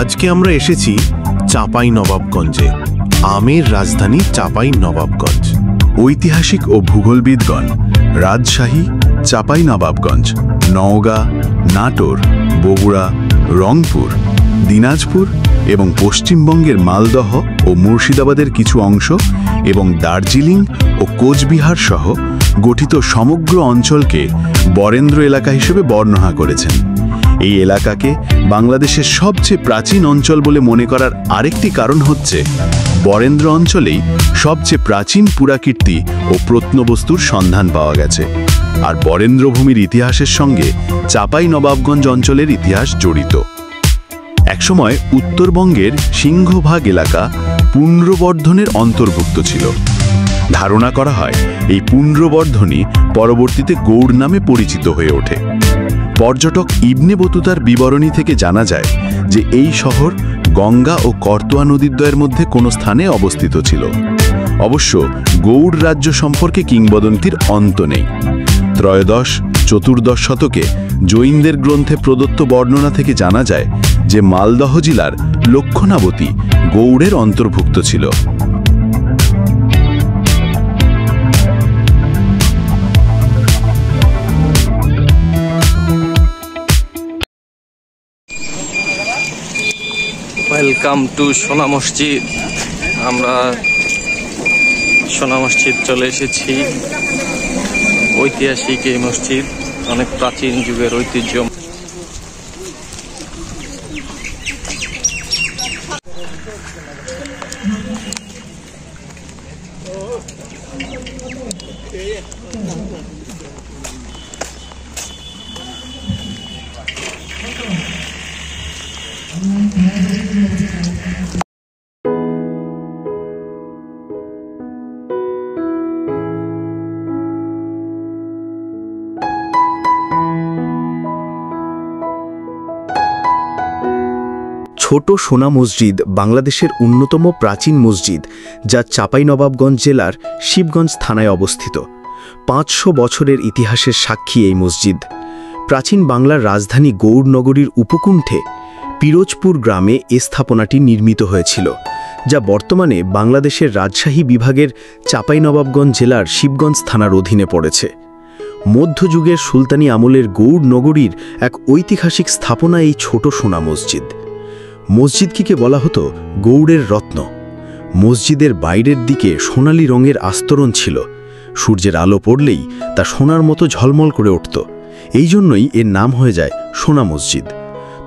আজকে আমরা এসেছি চাঁপাইনবাবগঞ্জে, আমের রাজধানী চাঁপাইনবাবগঞ্জ। ঐতিহাসিক ও ভূগোলবিদগণ রাজশাহী, চাঁপাইনবাবগঞ্জ, নওগাঁ, নাটোর, বগুড়া, রংপুর, দিনাজপুর এবং পশ্চিমবঙ্গের মালদহ ও মুর্শিদাবাদের কিছু অংশ এবং দার্জিলিং ও কোচবিহার সহ গঠিত সমগ্র অঞ্চলকে বরেন্দ্র এলাকা হিসেবে বর্ণনা করেছেন। এই এলাকাকে বাংলাদেশের সবচেয়ে প্রাচীন অঞ্চল বলে মনে করার আরেকটি কারণ হচ্ছে বরেন্দ্র অঞ্চলেই সবচেয়ে প্রাচীন পুরাকীর্তি ও প্রত্নবস্তুর সন্ধান পাওয়া গেছে। আর বরেন্দ্রভূমির ইতিহাসের সঙ্গে চাঁপাইনবাবগঞ্জ অঞ্চলের ইতিহাস জড়িত। একসময় উত্তরবঙ্গের সিংহভাগ এলাকা পুন্ড্রবর্ধনের অন্তর্ভুক্ত ছিল। ধারণা করা হয় এই পুন্ড্রবর্ধনই পরবর্তীতে গৌড় নামে পরিচিত হয়ে ওঠে। পর্যটক ইবনে বতুতার বিবরণী থেকে জানা যায় যে এই শহর গঙ্গা ও করতোয়া নদীদ্বয়ের মধ্যে কোনো স্থানে অবস্থিত ছিল। অবশ্য গৌড় রাজ্য সম্পর্কে কিংবদন্তির অন্ত নেই। ত্রয়োদশ-চতুর্দশ শতকে জৈনদের গ্রন্থে প্রদত্ত বর্ণনা থেকে জানা যায় যে মালদহ জেলার লক্ষণাবতী গৌড়ের অন্তর্ভুক্ত ছিল। ওয়েলকাম টু সোনা মসজিদ। আমরা সোনা মসজিদ চলে এসেছি। ঐতিহাসিক এই মসজিদ, অনেক প্রাচীন যুগের ঐতিহ্য। ছোট সোনা মসজিদ বাংলাদেশের অন্যতম প্রাচীন মসজিদ, যা চাঁপাইনবাবগঞ্জ জেলার শিবগঞ্জ থানায় অবস্থিত। 500 বছরের ইতিহাসের সাক্ষী এই মসজিদ। প্রাচীন বাংলার রাজধানী গৌড়নগরীর উপকণ্ঠে পিরোজপুর গ্রামে এ স্থাপনাটি নির্মিত হয়েছিল, যা বর্তমানে বাংলাদেশের রাজশাহী বিভাগের চাঁপাইনবাবগঞ্জ জেলার শিবগঞ্জ থানার অধীনে পড়েছে। মধ্যযুগের সুলতানি আমলের গৌড়নগরীর এক ঐতিহাসিক স্থাপনা এই ছোট সোনা মসজিদ। মসজিদটিকে বলা হতো গৌড়ের রত্ন। মসজিদের বাইরের দিকে সোনালি রঙের আস্তরণ ছিল। সূর্যের আলো পড়লেই তা সোনার মতো ঝলমল করে উঠত। এই জন্যই এর নাম হয়ে যায় সোনা মসজিদ।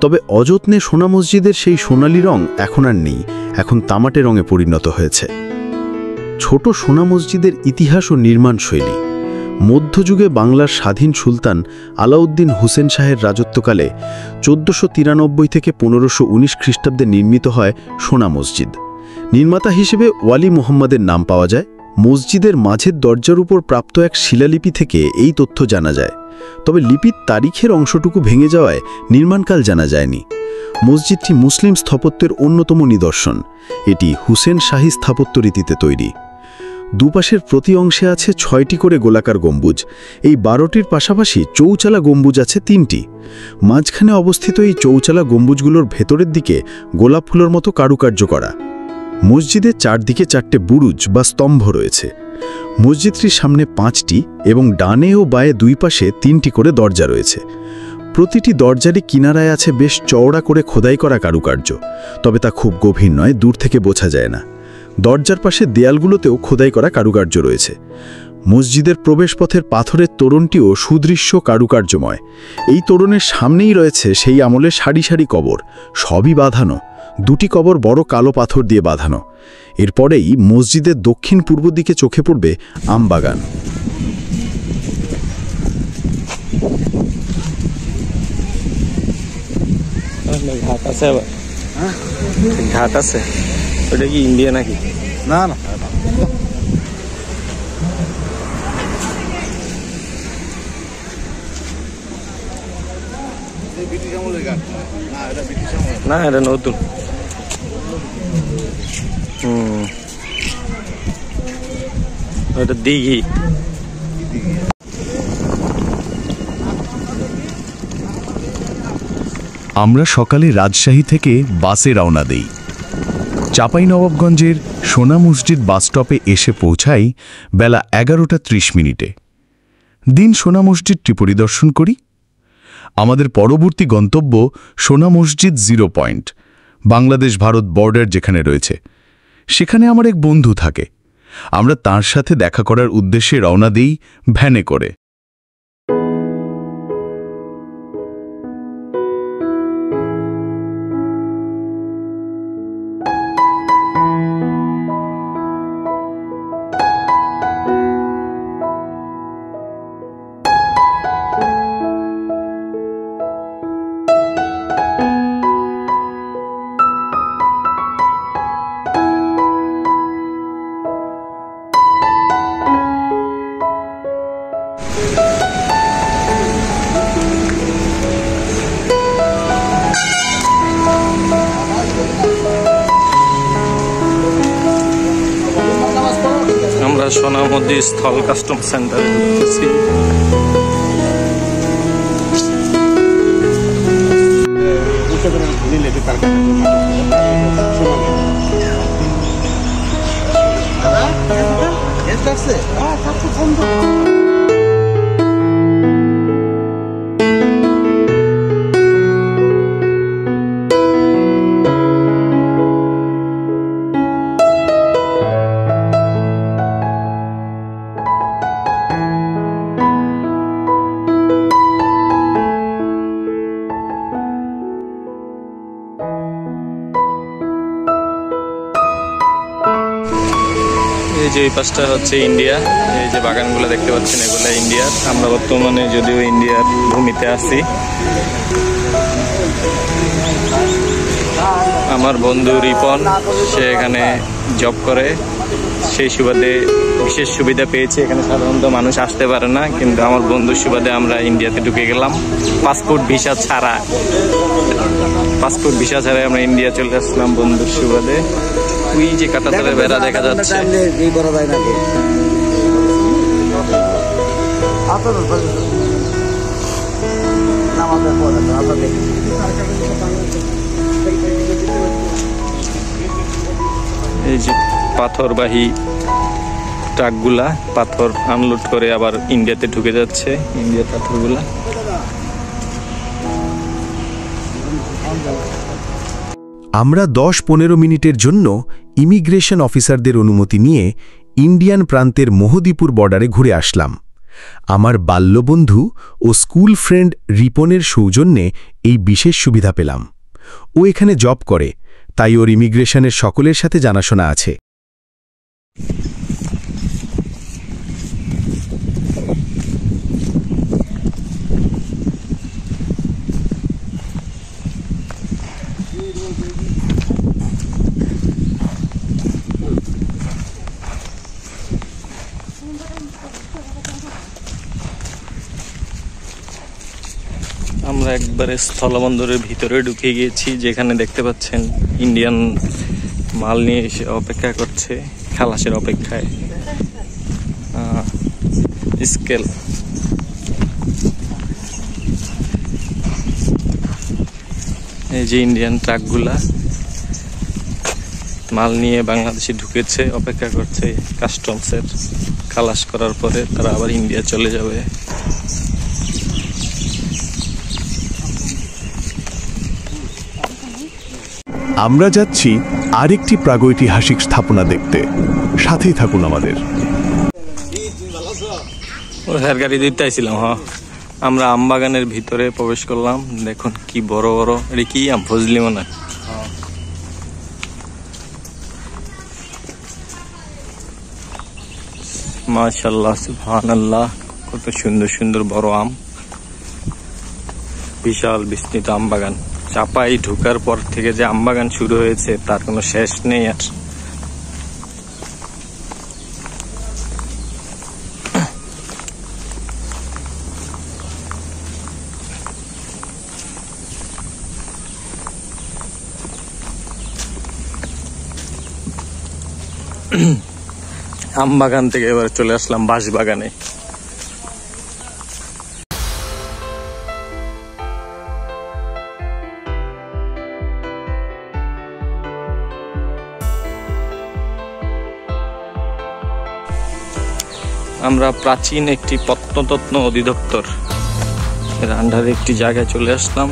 তবে অযত্নে সোনা মসজিদের সেই সোনালি রং এখন আর নেই, এখন তামাটে রঙে পরিণত হয়েছে। ছোট সোনা মসজিদের ইতিহাস ও নির্মাণ শৈলী। মধ্যযুগে বাংলার স্বাধীন সুলতান আলাউদ্দিন হুসেন শাহের রাজত্বকালে 1493 থেকে 1519 খ্রিস্টাব্দে নির্মিত হয় সোনা মসজিদ। নির্মাতা হিসেবে ওয়ালি মুহাম্মদের নাম পাওয়া যায়। মসজিদের মাঝের দরজার উপর প্রাপ্ত এক শিলালিপি থেকে এই তথ্য জানা যায়। তবে লিপির তারিখের অংশটুকু ভেঙে যাওয়ায় নির্মাণকাল জানা যায়নি। মসজিদটি মুসলিম স্থাপত্যের অন্যতম নিদর্শন। এটি হুসেন শাহী স্থাপত্য রীতিতে তৈরি। দুপাশের প্রতি অংশে আছে 6টি করে গোলাকার গম্বুজ। এই 12টির পাশাপাশি চৌচালা গম্বুজ আছে 3টি। মাঝখানে অবস্থিত এই চৌচালা গম্বুজগুলোর ভেতরের দিকে গোলাপ ফুলের মতো কারুকার্য করা। মসজিদের চারদিকে 4টে বুরুজ বা স্তম্ভ রয়েছে। মসজিদটির সামনে 5টি এবং ডানে ও বায়ে 2 পাশে 3টি করে দরজা রয়েছে। প্রতিটি দরজারই কিনারায় আছে বেশ চওড়া করে খোদাই করা কারুকার্য, তবে তা খুব গভীর নয়, দূর থেকে বোঝা যায় না। দরজার পাশে দেয়ালগুলোতেও খোদাই করা কারুকার্য রয়েছে। মসজিদের প্রবেশপথের পাথরের তোরণটিও সুদৃশ্য কারুকার্যময়। এই তোরণের সামনেই রয়েছে সেই আমলের সারি সারি কবর, সবই বাঁধানো। 2টি কবর বড় কালো পাথর দিয়ে বাঁধানো। এরপরেই মসজিদের দক্ষিণ পূর্ব দিকে চোখে পড়বে আমবাগান। ঘাট আছে, ওটা কি ইন্ডিয়া নাকি? না না, না এটা নতুন। ওটা দিঘি। আমরা সকালে রাজশাহী থেকে বাসে রওনা দেই। চাঁপাইনবাবগঞ্জের সোনা মসজিদ বাসস্টপে এসে পৌঁছাই বেলা 11:30। দিন সোনা মসজিদটি পরিদর্শন করি। আমাদের পরবর্তী গন্তব্য সোনা মসজিদ 0 পয়েন্ট, বাংলাদেশ ভারত বর্ডার যেখানে রয়েছে। সেখানে আমার এক বন্ধু থাকে। আমরা তার সাথে দেখা করার উদ্দেশ্যে রওনা দিই ভ্যানে করে। আমরা সোনামুদ্দি স্থল কাস্টম সেন্টারে ঢুকতেছি। এই যে এই পাশটা হচ্ছে ইন্ডিয়া। এই যে বাগানগুলো দেখতে পাচ্ছেন এগুলো ইন্ডিয়ার। আমরা বর্তমানে যদিও ইন্ডিয়ার ভূমিতে আছি। আমার বন্ধু রিপন সে এখানে জব করে, সেই সুবাদে বিশেষ সুবিধা পেয়েছে। এখানে সাধারণত মানুষ আসতে পারে না, কিন্তু আমার বন্ধুর সুবাদে আমরা ইন্ডিয়াতে ঢুকে গেলাম পাসপোর্ট ভিসা ছাড়াই আমরা ইন্ডিয়া চলে আসলাম বন্ধুর সুবাদে। ওই যে কাঁটাতারের বেড়া দেখা যাচ্ছে। এই যে পাথরবাহী ট্রাকগুলা পাথর আনলোড করে আবার ইন্ডিয়াতে ঢুকে যাচ্ছে, ইন্ডিয়ার পাথরগুলা। আমরা 10-15 মিনিটের জন্য ইমিগ্রেশন অফিসারদের অনুমতি নিয়ে ইন্ডিয়ান প্রান্তের মোহদীপুর বর্ডারে ঘুরে আসলাম। আমার বাল্যবন্ধু ও স্কুল ফ্রেন্ড রিপনের সৌজন্যে এই বিশেষ সুবিধা পেলাম। ও এখানে জব করে, তাই ওর ইমিগ্রেশনের সকলের সাথে জানাশোনা আছে। আমরা একবারে স্থলবন্দরের ভিতরে ঢুকে গিয়েছি, যেখানে দেখতে পাচ্ছেন ইন্ডিয়ান মাল নিয়ে এসে অপেক্ষা করছে খালাসের অপেক্ষায়। স্কেল এই যে ইন্ডিয়ান ট্রাকগুলা মাল নিয়ে বাংলাদেশে ঢুকেছে, অপেক্ষা করছে কাস্টমসের খালাস করার পরে তারা আবার ইন্ডিয়া চলে যাবে। আমরা যাচ্ছি আরেকটি প্রাগৈতিহাসিক স্থাপনা দেখতে। সাথেই থাকুন আমাদের। গাড়ি দিতে আইছিলাম। আমরা আমবাগানের ভিতরে প্রবেশ করলাম। দেখুন কি বড় বড়, এটা কি আম ফজলি মনে হয়। মাশাআল্লাহ সুবহানাল্লাহ, কত সুন্দর সুন্দর বড় আম, বিশাল বিস্তৃত আমবাগান। চাপাই ঢোকার পর থেকে যে আমবাগান শুরু হয়েছে তার কোনো শেষ নেই আর। আমবাগান থেকে এবার চলে আসলাম বাঁশবাগানে। আমরা প্রাচীন একটি প্রত্নতত্ত্ব অধিদপ্তর এর আন্ডারে একটি জায়গায় চলে আসলাম।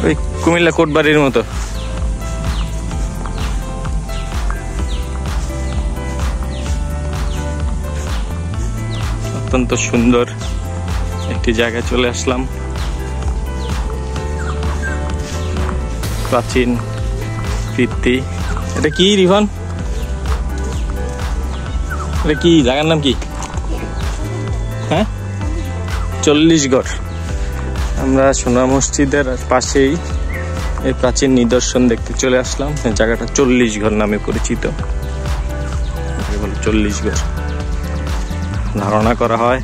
ওই কুমিল্লা কোটবাড়ির মতো। অত্যন্ত সুন্দর একটি জায়গায় চলে আসলাম। প্রাচীন কীর্তি। এটা কি রিভান? এটা কি জায়গার নাম কি? হ্যাঁ, 40 গড়। আমরা সোনা মসজিদের পাশেই এই প্রাচীন নিদর্শন দেখতে চলে আসলাম। এই জায়গাটা 40 ঘর নামে পরিচিত। 40 ঘর। ধারণা করা হয়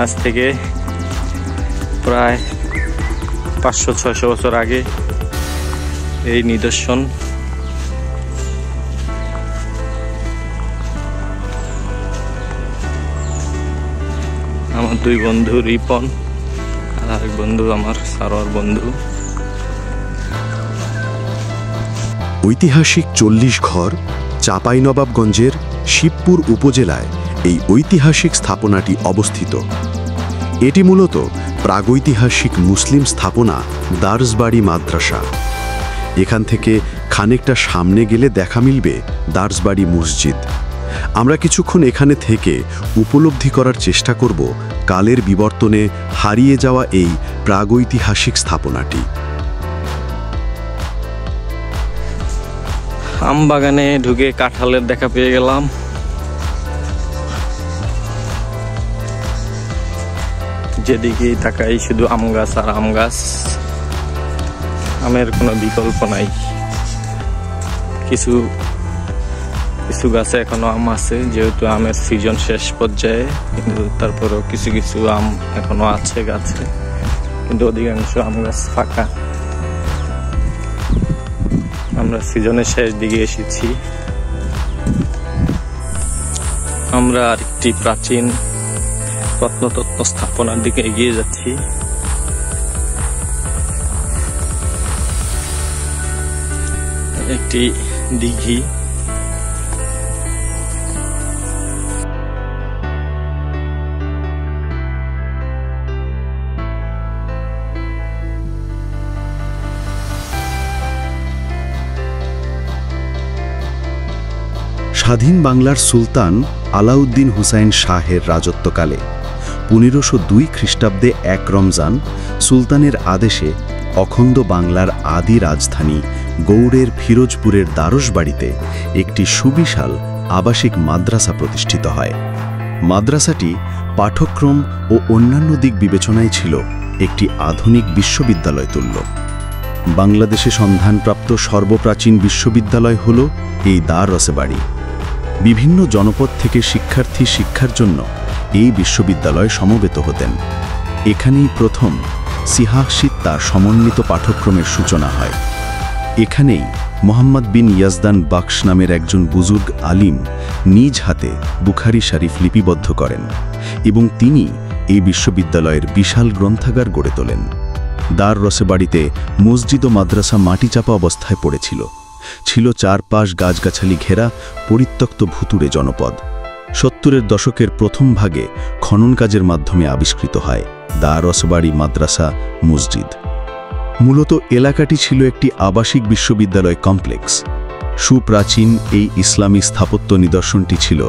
আজ থেকে প্রায় 500-600 বছর আগে এই নিদর্শন। আমার দুই বন্ধু রিপন আর আরেক বন্ধু আমার সারোয়ার বন্ধু। ঐতিহাসিক 40 ঘর চাঁপাইনবাবগঞ্জের শিবপুর উপজেলায় এই ঐতিহাসিক স্থাপনাটি অবস্থিত। এটি মূলত প্রাগৈতিহাসিক মুসলিম স্থাপনা দারসবাড়ি মাদ্রাসা। এখান থেকে খানিকটা সামনে গেলে দেখা মিলবে দারসবাড়ি মসজিদ। আমরা কিছুক্ষণ এখানে থেকে উপলব্ধি করার চেষ্টা করব কালের বিবর্তনে হারিয়ে যাওয়া এই প্রাগৈতিহাসিক স্থাপনাটি। আম বাগানে ঢুকে কাঁঠালের দেখা পেয়ে গেলাম। যেদিকে তাকাই শুধু আম গাছ আর আম গাছ। আমের কোনো বিকল্প নাই। কিছু কিছু গাছে এখনো আম আছে, যেহেতু আমের সিজন শেষ পর্যায়ে, কিন্তু তারপরেও কিছু কিছু আম এখনো আছে গাছে, কিন্তু অধিকাংশ আম গাছ ফাঁকা। আমরা সিজনের শেষ দিকে এসেছি। আমরা আরেকটি প্রাচীন প্রত্নতত্ত্ব স্থাপনার দিকে এগিয়ে যাচ্ছি। একটি দিঘি। স্বাধীন বাংলার সুলতান আলাউদ্দিন হুসাইন শাহের রাজত্বকালে 1502 খ্রিস্টাব্দে 1 রমজান সুলতানের আদেশে অখণ্ড বাংলার আদি রাজধানী গৌড়ের ফিরোজপুরের দারসবাড়িতে একটি সুবিশাল আবাসিক মাদ্রাসা প্রতিষ্ঠিত হয়। মাদ্রাসাটি পাঠক্রম ও অন্যান্য দিক বিবেচনায় ছিল একটি আধুনিক বিশ্ববিদ্যালয় তুল্য। বাংলাদেশে সন্ধানপ্রাপ্ত সর্বপ্রাচীন বিশ্ববিদ্যালয় হল এই দারসবাড়ি। বিভিন্ন জনপদ থেকে শিক্ষার্থী শিক্ষার জন্য এই বিশ্ববিদ্যালয়ে সমবেত হতেন। এখানেই প্রথম সিহাহ সিত্তা সমন্বিত পাঠ্যক্রমের সূচনা হয়। এখানেই মোহাম্মদ বিন ইয়াজদান বাখশ নামের একজন বুজুর্গ আলিম নিজ হাতে বুখারী শরীফ লিপিবদ্ধ করেন এবং তিনি এই বিশ্ববিদ্যালয়ের বিশাল গ্রন্থাগার গড়ে তোলেন। দারসবাড়িতে মসজিদ ও মাদ্রাসা মাটিচাপা অবস্থায় পড়েছিল। ছিল চারপাশ গাছগাছালি ঘেরা পরিত্যক্ত ভুতুড়ে জনপদ। 70-এর দশকের প্রথম ভাগে খনন কাজের মাধ্যমে আবিষ্কৃত হয় দারসবাড়ি মাদ্রাসা মসজিদ। মূলত এলাকাটি ছিল একটি আবাসিক বিশ্ববিদ্যালয় কমপ্লেক্স। সুপ্রাচীন এই ইসলামী স্থাপত্য নিদর্শনটি ছিল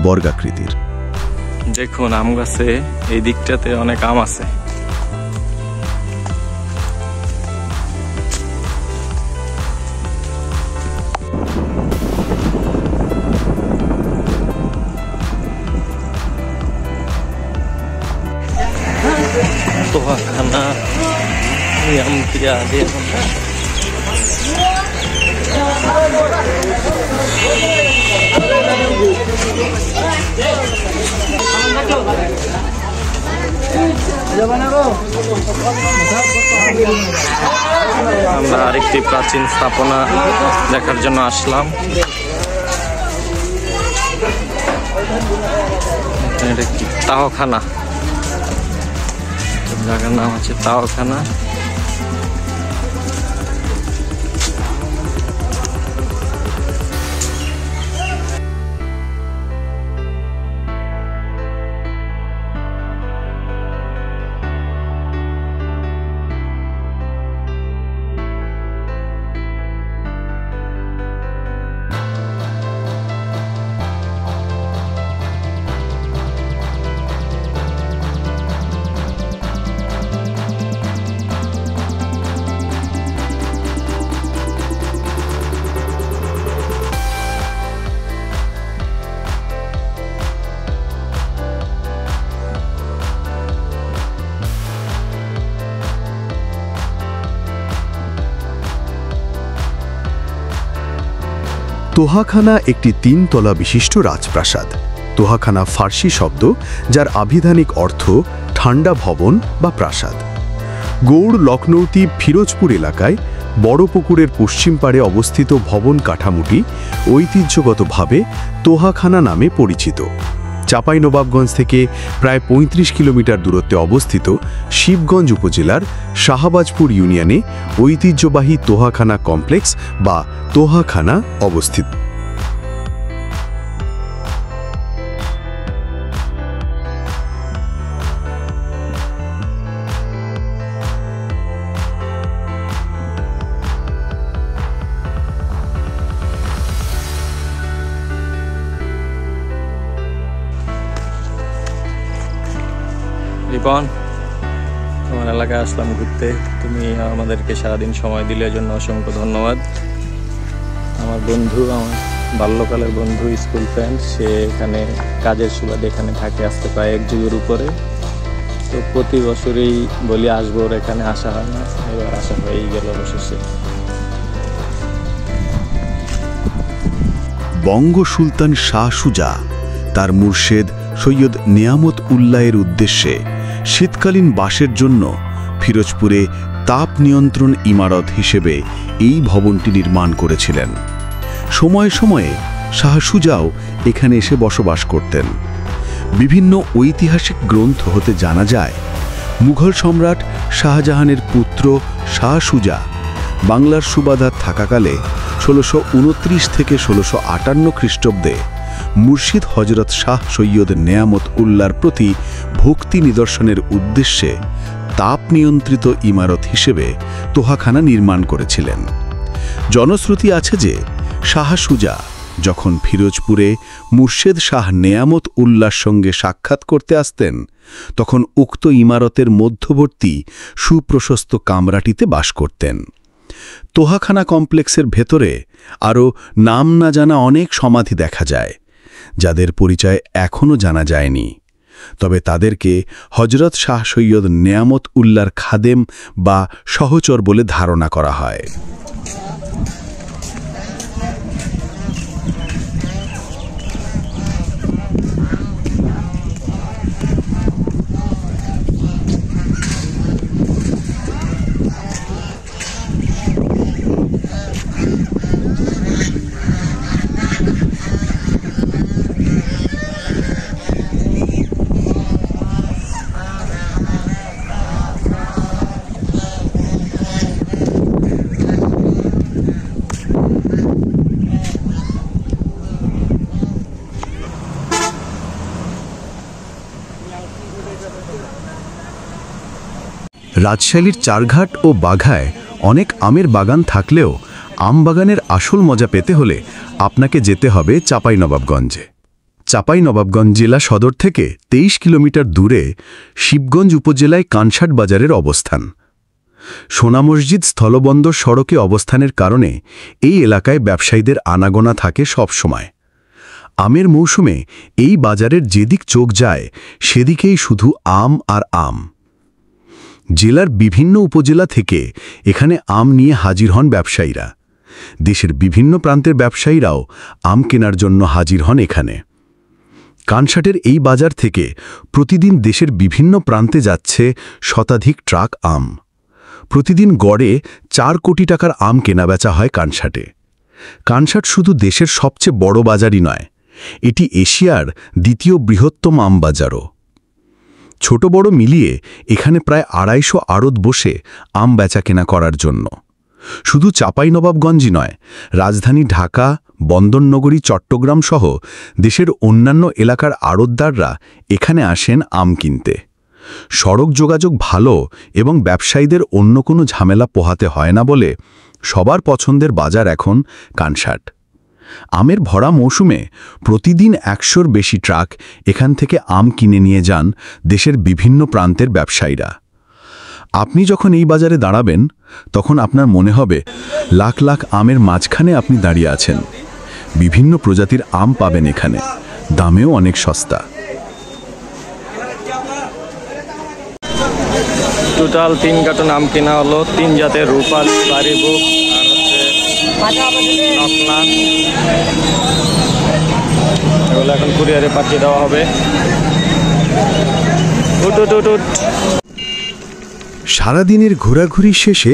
বর্গাকৃতির। দেখুন আম গাছে এই দিকটাতে অনেক আম আছে। Tohakana yang tiada. আমরা আরেকটি প্রাচীন স্থাপনা দেখার জন্য আসলাম। এটা কি তাহখানা? জায়গার নাম হচ্ছে তাওখানা। তোহাখানা একটি 3 তলা বিশিষ্ট রাজপ্রাসাদ। তোহাখানা ফার্সি শব্দ, যার আভিধানিক অর্থ ঠান্ডা ভবন বা প্রাসাদ। গৌড় লখনৌতি ফিরোজপুর এলাকায় বড় পুকুরের পশ্চিম পাড়ে অবস্থিত ভবন কাঠামোটি ঐতিহ্যগতভাবে তোহাখানা নামে পরিচিত। চাঁপাইনবাবগঞ্জ থেকে প্রায় 35 কিলোমিটার দূরত্বে অবস্থিত শিবগঞ্জ উপজেলার শাহবাজপুর ইউনিয়নে ঐতিহ্যবাহী তোহাখানা কমপ্লেক্স বা তোহাখানা অবস্থিত। রিপন, তোমার এলাকায় আসলাম ঘুরতে। তুমি আমাদেরকে সারাদিন সময় দিলে জন্য অসংখ্য ধন্যবাদ। আমার বন্ধু, আমার বাল্যকালের বন্ধু, স্কুল ফ্রেন্ড, সে এখানে কাজের সুবাদে এখানে থাকে আসতে প্রায় 1 যুগের উপরে। তো প্রতি বছরই বলি আসবো, ওর এখানে আসা হয় না, এবার আসা হয়েই গেল অবশেষে। বঙ্গ সুলতান শাহ সুজা তার মুর্শেদ সৈয়দ নেয়ামত উল্লাহের উদ্দেশ্যে শীতকালীন বাসের জন্য ফিরোজপুরে তাপ নিয়ন্ত্রণ ইমারত হিসেবে এই ভবনটি নির্মাণ করেছিলেন। সময়ে সময়ে শাহ সুজাও এখানে এসে বসবাস করতেন। বিভিন্ন ঐতিহাসিক গ্রন্থ হতে জানা যায়, মুঘল সম্রাট শাহজাহানের পুত্র শাহ সুজা বাংলার সুবাদার থাকাকালে 1629 থেকে 1658 খ্রিস্টাব্দে মুর্শিদ হজরত শাহ সৈয়দ নেয়ামত উল্লাহর প্রতি ভক্তি নিদর্শনের উদ্দেশ্যে তাপ নিয়ন্ত্রিত ইমারত হিসেবে তোহাখানা নির্মাণ করেছিলেন। জনশ্রুতি আছে যে শাহ সুজা যখন ফিরোজপুরে মুর্শেদ শাহ নেয়ামত উল্লাহর সঙ্গে সাক্ষাৎ করতে আসতেন, তখন উক্ত ইমারতের মধ্যবর্তী সুপ্রশস্ত কামরাটিতে বাস করতেন। তোহাখানা কমপ্লেক্সের ভেতরে আরও নাম না জানা অনেক সমাধি দেখা যায়, যাদের পরিচয় এখনও জানা যায়নি। তবে তাদেরকে হজরত শাহ সৈয়দ নেয়ামত উল্লাহর খাদেম বা সহচর বলে ধারণা করা হয়। রাজশাহীর চারঘাট ও বাঘায় অনেক আমের বাগান থাকলেও আম বাগানের আসল মজা পেতে হলে আপনাকে যেতে হবে চাঁপাইনবাবগঞ্জে। চাঁপাইনবাবগঞ্জ জেলা সদর থেকে 23 কিলোমিটার দূরে শিবগঞ্জ উপজেলায় কানসাট বাজারের অবস্থান। সোনা মসজিদ স্থলবন্দর সড়কে অবস্থানের কারণে এই এলাকায় ব্যবসায়ীদের আনাগোনা থাকে সব সময়। আমের মৌসুমে এই বাজারের যেদিক চোখ যায় সেদিকেই শুধু আম আর আম। জেলার বিভিন্ন উপজেলা থেকে এখানে আম নিয়ে হাজির হন ব্যবসায়ীরা। দেশের বিভিন্ন প্রান্তের ব্যবসায়ীরাও আম কেনার জন্য হাজির হন এখানে। কানসাটের এই বাজার থেকে প্রতিদিন দেশের বিভিন্ন প্রান্তে যাচ্ছে শতাধিক ট্রাক আম। প্রতিদিন গড়ে 4 কোটি টাকার আম কেনাবেচা হয় কানসাটে। কানসাট শুধু দেশের সবচেয়ে বড় বাজারই নয়, এটি এশিয়ার দ্বিতীয় বৃহত্তম আম বাজারও। ছোট বড় মিলিয়ে এখানে প্রায় 250 আড়ত বসে আম বেচাকেনা করার জন্য। শুধু চাঁপাইনবাবগঞ্জই নয়, রাজধানী ঢাকা, বন্দরনগরী চট্টগ্রাম সহ দেশের অন্যান্য এলাকার আড়তদাররা এখানে আসেন আম কিনতে। সড়ক যোগাযোগ ভালো এবং ব্যবসায়ীদের অন্য কোনো ঝামেলা পোহাতে হয় না বলে সবার পছন্দের বাজার এখন কানসাট। আমের ভরা মৌসুমে প্রতিদিন 100-র বেশি ট্রাক এখান থেকে আম কিনে নিয়ে যান দেশের বিভিন্ন প্রান্তের ব্যবসায়ীরা। আপনি যখন এই বাজারে দাঁড়াবেন তখন আপনার মনে হবে লাখ লাখ আমের মাঝখানে আপনি দাঁড়িয়ে আছেন। বিভিন্ন প্রজাতির আম পাবেন এখানে, দামেও অনেক সস্তা। টোটাল 3 কার্টন আম কেনা হলো, 3 জাতের রূপালী, বাড়িবুক আর হচ্ছে নকলা। এগুলো এখন কুরিয়ারে পাঠিয়ে দেওয়া হবে। সারাদিনের ঘোরাঘুরি শেষে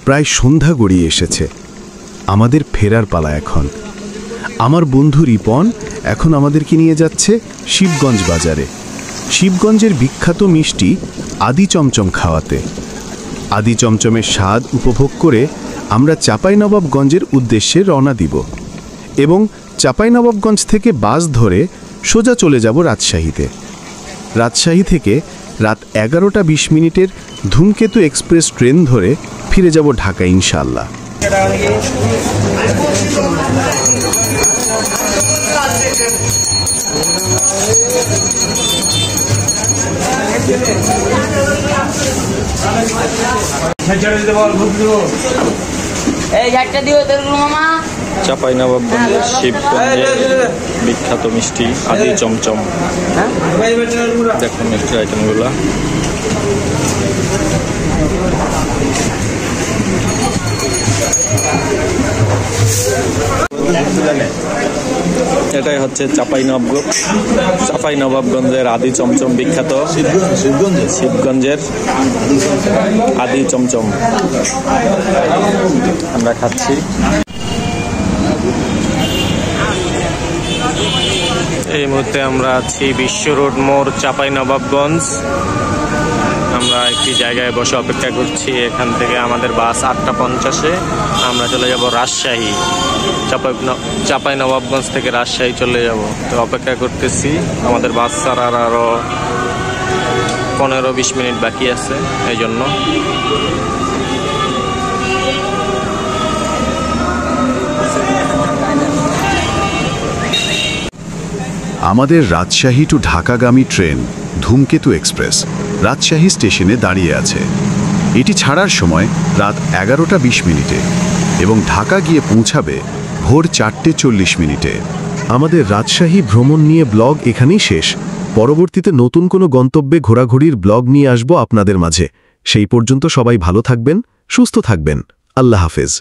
প্রায় সন্ধ্যা গড়িয়ে এসেছে। আমাদের ফেরার পালা এখন। আমার বন্ধু রিপন এখন আমাদেরকে নিয়ে যাচ্ছে শিবগঞ্জ বাজারে, শিবগঞ্জের বিখ্যাত মিষ্টি আদি চমচম খাওয়াতে। আদি চমচমের স্বাদ উপভোগ করে আমরা চাঁপাইনবাবগঞ্জের উদ্দেশ্যে রওনা দিব এবং চাঁপাইনবাবগঞ্জ থেকে বাস ধরে সোজা চলে যাব রাজশাহীতে। রাজশাহী থেকে রাত 11টা 20 মিনিটের ধূমকেতু এক্সপ্রেস ট্রেন ধরে ফিরে যাব ঢাকা ইনশাআল্লাহ। চাঁপাইনবাবগঞ্জের শিবগঞ্জের বিখ্যাত মিষ্টি আদি চমচম। দেখুন মিষ্টির আইটেমগুলো। এটাই হচ্ছে চাঁপাইনবাবগঞ্জের আদি চমচম, বিখ্যাত শিবগঞ্জের আদি চমচম আমরা খাচ্ছি। এই মুহূর্তে আমরা আছি বিশ্ব রোড মোড়, চাঁপাইনবাবগঞ্জ। আমরা একটি জায়গায় বসে অপেক্ষা করছি। এখান থেকে আমাদের বাস 8টা 50-এ। আমরা চলে যাব রাজশাহী। চাঁপাইনবাবগঞ্জ থেকে রাজশাহী চলে যাব। তো অপেক্ষা করতেছি, আমাদের বাস ছাড়ার আরও 15-20 মিনিট বাকি আছে, এই জন্য। আমাদের রাজশাহী টু ঢাকাগামী ট্রেন ধূমকেতু এক্সপ্রেস রাজশাহী স্টেশনে দাঁড়িয়ে আছে। এটি ছাড়ার সময় রাত 11টা 20 মিনিটে এবং ঢাকা গিয়ে পৌঁছাবে ভোর 4টে 40 মিনিটে। আমাদের রাজশাহী ভ্রমণ নিয়ে ব্লগ এখানেই শেষ। পরবর্তীতে নতুন কোনো গন্তব্যে ঘোরাঘুরির ব্লগ নিয়ে আসব আপনাদের মাঝে। সেই পর্যন্ত সবাই ভালো থাকবেন, সুস্থ থাকবেন। আল্লাহ হাফেজ।